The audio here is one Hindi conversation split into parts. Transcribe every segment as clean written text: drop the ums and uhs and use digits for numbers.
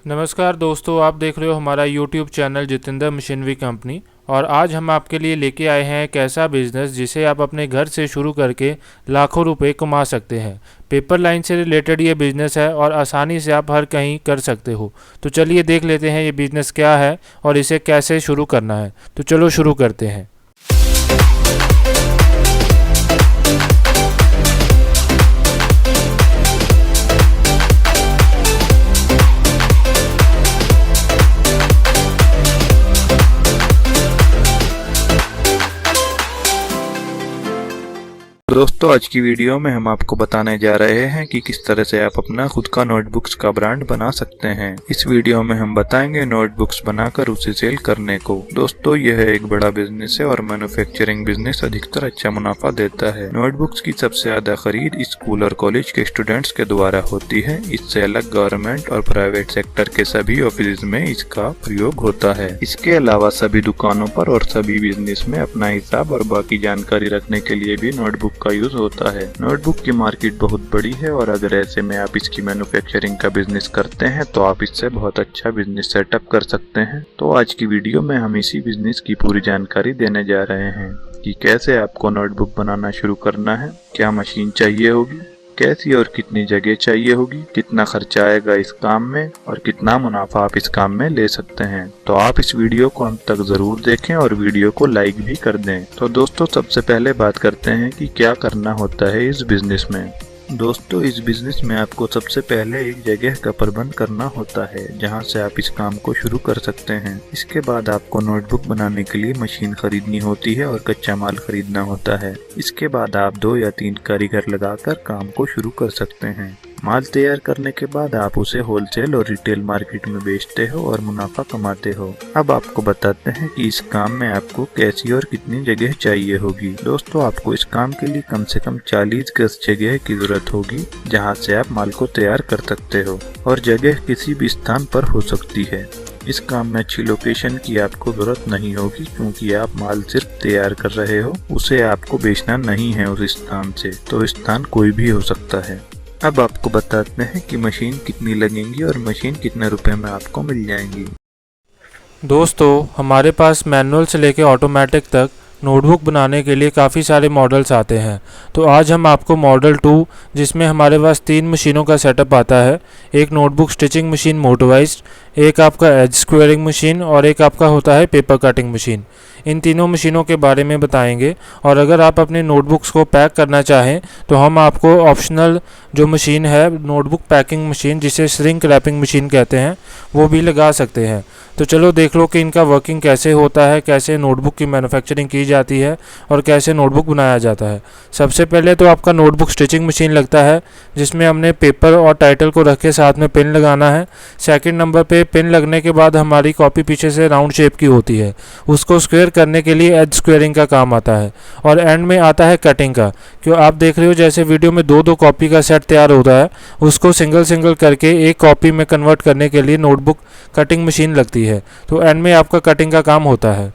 नमस्कार दोस्तों, आप देख रहे हो हमारा YouTube channel Jitendra machinery company. और आज हम आपके लिए लेके आए हैं एक ऐसा बिज़नेस जिसे आप अपने घर से शुरू करके लाखों रुपए कमा सकते हैं। पेपर लाइन से रिलेटेड ये बिज़नेस है और आसानी से आप हर कहीं कर सकते हो। तो चलिए देख लेते हैं ये बिज़नेस क्या है और इसे कैसे शुरू करना है। तो चलो शुरू करते हैं। दोस्तों, आज की वीडियो में हम आपको बताने जा रहे हैं कि किस तरह से आप अपना खुद का नोटबुक्स का ब्रांड बना सकते हैं। इस वीडियो में हम बताएंगे नोटबुक्स बनाकर उसे सेल करने को। दोस्तों, यह एक बड़ा बिजनेस है और मैन्युफैक्चरिंग बिजनेस अधिकतर अच्छा मुनाफा देता है। नोटबुक्स की सबसे ज्यादा खरीद स्कूल और कॉलेज के स्टूडेंट्स के द्वारा होती है। इससे अलग गवर्नमेंट और प्राइवेट सेक्टर के सभी ऑफिस में इसका प्रयोग होता है। इसके अलावा सभी दुकानों पर और सभी बिजनेस में अपना हिसाब और बाकी जानकारी रखने के लिए भी नोटबुक का यूज होता है। नोटबुक की मार्केट बहुत बड़ी है और अगर ऐसे में आप इसकी मैन्युफैक्चरिंग का बिजनेस करते हैं तो आप इससे बहुत अच्छा बिजनेस सेटअप कर सकते हैं। तो आज की वीडियो में हम इसी बिजनेस की पूरी जानकारी देने जा रहे हैं कि कैसे आपको नोटबुक बनाना शुरू करना है, क्या मशीन चाहिए होगी, कैसी और कितनी जगह चाहिए होगी, कितना खर्चा आएगा इस काम में और कितना मुनाफा आप इस काम में ले सकते हैं। तो आप इस वीडियो को अंत तक जरूर देखें और वीडियो को लाइक भी कर दें। तो दोस्तों, सबसे पहले बात करते हैं कि क्या करना होता है इस बिजनेस में। दोस्तों, इस बिजनेस में आपको सबसे पहले एक जगह का प्रबंध करना होता है जहां से आप इस काम को शुरू कर सकते हैं। इसके बाद आपको नोटबुक बनाने के लिए मशीन खरीदनी होती है और कच्चा माल खरीदना होता है। इसके बाद आप 2 या 3 कारीगर लगाकर काम को शुरू कर सकते हैं। माल तैयार करने के बाद आप उसे होलसेल और रिटेल मार्केट में बेचते हो और मुनाफा कमाते हो। अब आपको बताते हैं कि इस काम में आपको कैसी और कितनी जगह चाहिए होगी। दोस्तों, आपको इस काम के लिए कम से कम 40 गज जगह की जरूरत होगी जहां से आप माल को तैयार कर सकते हो और जगह किसी भी स्थान पर हो सकती है। इस काम में अच्छी लोकेशन की आपको जरूरत नहीं होगी क्योंकि आप माल सिर्फ तैयार कर रहे हो, उसे आपको बेचना नहीं है उस स्थान से, तो स्थान कोई भी हो सकता है। अब आपको बताते हैं कि मशीन कितनी लगेंगी और मशीन कितने रुपए में आपको मिल जाएंगी। दोस्तों, हमारे पास मैनुअल से लेकर ऑटोमेटिक तक नोटबुक बनाने के लिए काफ़ी सारे मॉडल्स आते हैं। तो आज हम आपको मॉडल 2, जिसमें हमारे पास 3 मशीनों का सेटअप आता है, एक नोटबुक स्टिचिंग मशीन मोटराइज्ड, एक आपका एज स्क्वेयरिंग मशीन और एक आपका होता है पेपर कटिंग मशीन। इन तीनों मशीनों के बारे में बताएंगे। और अगर आप अपने नोटबुक्स को पैक करना चाहें तो हम आपको ऑप्शनल जो मशीन है, नोटबुक पैकिंग मशीन, जिसे श्रिंक रैपिंग मशीन कहते हैं, वो भी लगा सकते हैं। तो चलो देख लो कि इनका वर्किंग कैसे होता है, कैसे नोटबुक की मैन्युफैक्चरिंग की जाती है और कैसे नोटबुक बनाया जाता है। सबसे पहले तो आपका नोटबुक स्टिचिंग मशीन लगता है, जिसमें हमने पेपर और टाइटल को रख के साथ में पिन लगाना है। सेकंड नंबर पे पिन लगने के बाद हमारी कॉपी पीछे से राउंड शेप की होती है, उसको स्क्वायर करने के लिए एज स्क्वेयरिंग का काम आता है। और एंड में आता है कटिंग का। क्यों आप देख रहे हो जैसे वीडियो में 2-2 कॉपी का सेट तैयार होता है, उसको सिंगल सिंगल करके एक कॉपी में कन्वर्ट करने के लिए नोटबुक कटिंग मशीन लगती है। तो एंड में आपका कटिंग का काम होता है।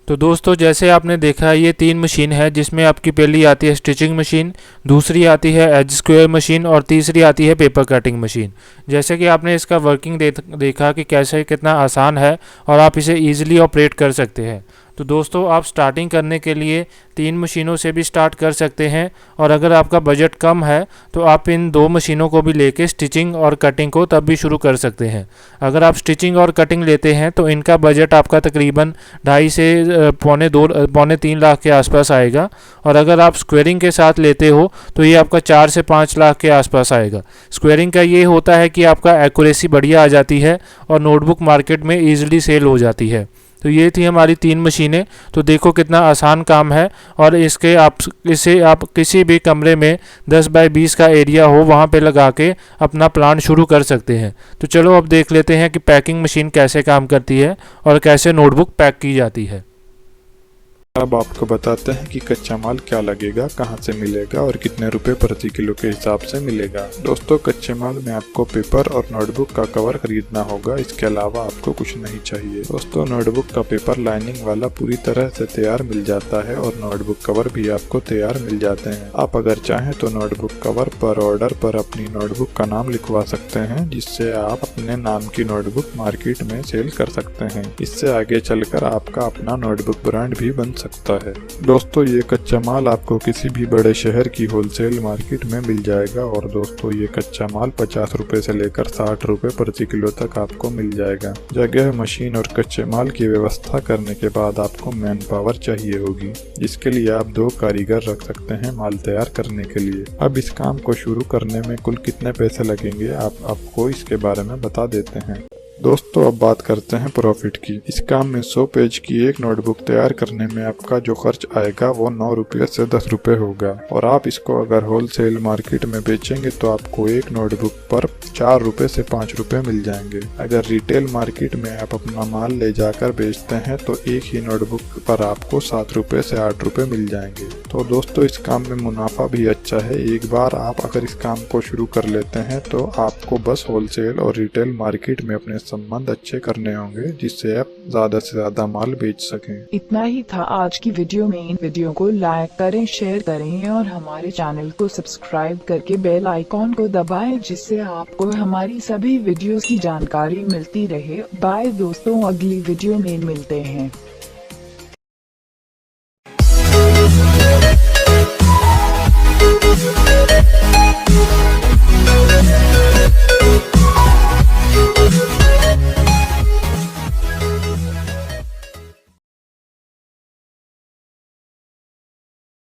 तो दोस्तों जैसे आपने देखा ये 3 मशीन है, जिसमें आपकी पहली आती है स्टिचिंग मशीन, दूसरी आती है एज स्क्वायर मशीन और तीसरी आती है पेपर कटिंग मशीन। जैसे कि आपने इसका वर्किंग देखा कि कैसे कितना आसान है और आप इसे ईजिली ऑपरेट कर सकते हैं। तो दोस्तों आप स्टार्टिंग करने के लिए 3 मशीनों से भी स्टार्ट कर सकते हैं, और अगर आपका बजट कम है तो आप इन 2 मशीनों को भी लेके स्टिचिंग और कटिंग को तब भी शुरू कर सकते हैं। अगर आप स्टिचिंग और कटिंग लेते हैं तो इनका बजट आपका तकरीबन 2.5 से पौने 3 लाख के आसपास आएगा, और अगर आप स्क्वेयरिंग के साथ लेते हो तो ये आपका 4 से 5 लाख के आसपास आएगा। स्क्वेयरिंग का ये होता है कि आपका एक्यूरेसी बढ़िया आ जाती है और नोटबुक मार्केट में ईजिली सेल हो जाती है। तो ये थी हमारी 3 मशीनें। तो देखो कितना आसान काम है, और इसे आप किसी भी कमरे में 10 बाय 20 का एरिया हो वहाँ पे लगा के अपना प्लान शुरू कर सकते हैं। तो चलो अब देख लेते हैं कि पैकिंग मशीन कैसे काम करती है और कैसे नोटबुक पैक की जाती है। अब आपको बताते हैं कि कच्चा माल क्या लगेगा, कहाँ से मिलेगा और कितने रुपए प्रति किलो के हिसाब से मिलेगा। दोस्तों कच्चे माल में आपको पेपर और नोटबुक का कवर खरीदना होगा, इसके अलावा आपको कुछ नहीं चाहिए। दोस्तों नोटबुक का पेपर लाइनिंग वाला पूरी तरह से तैयार मिल जाता है और नोटबुक कवर भी आपको तैयार मिल जाते हैं। आप अगर चाहें तो नोटबुक कवर पर ऑर्डर पर अपनी नोटबुक का नाम लिखवा सकते हैं, जिससे आप अपने नाम की नोटबुक मार्केट में सेल कर सकते हैं। इससे आगे चलकर आपका अपना नोटबुक ब्रांड भी बन सकता है। दोस्तों ये कच्चा माल आपको किसी भी बड़े शहर की होलसेल मार्केट में मिल जाएगा, और दोस्तों ये कच्चा माल 50 रुपए से लेकर 60 रुपए प्रति किलो तक आपको मिल जाएगा। जगह, मशीन और कच्चे माल की व्यवस्था करने के बाद आपको मैन पावर चाहिए होगी, जिसके लिए आप 2 कारीगर रख सकते हैं माल तैयार करने के लिए। अब इस काम को शुरू करने में कुल कितने पैसे लगेंगे आपको इसके बारे में बता देते हैं। दोस्तों अब बात करते हैं प्रॉफिट की। इस काम में 100 पेज की एक नोटबुक तैयार करने में आपका जो खर्च आएगा वो 9 रुपये से 10 रुपये होगा, और आप इसको अगर होलसेल मार्केट में बेचेंगे तो आपको एक नोटबुक पर 4 रुपये से 5 रुपये मिल जाएंगे। अगर रिटेल मार्केट में आप अपना माल ले जाकर बेचते हैं तो एक ही नोटबुक पर आपको 7 रुपये से 8 रुपये मिल जाएंगे। तो दोस्तों इस काम में मुनाफा भी अच्छा है। एक बार आप अगर इस काम को शुरू कर लेते हैं तो आपको बस होलसेल और रिटेल मार्केट में अपने संबंध अच्छे करने होंगे, जिससे आप ज्यादा से ज्यादा माल बेच सकें। इतना ही था आज की वीडियो में। इन वीडियो को लाइक करें, शेयर करें और हमारे चैनल को सब्सक्राइब करके बेल आइकॉन को दबाएं, जिससे आपको हमारी सभी वीडियोस की जानकारी मिलती रहे। बाय दोस्तों, अगली वीडियो में मिलते हैं।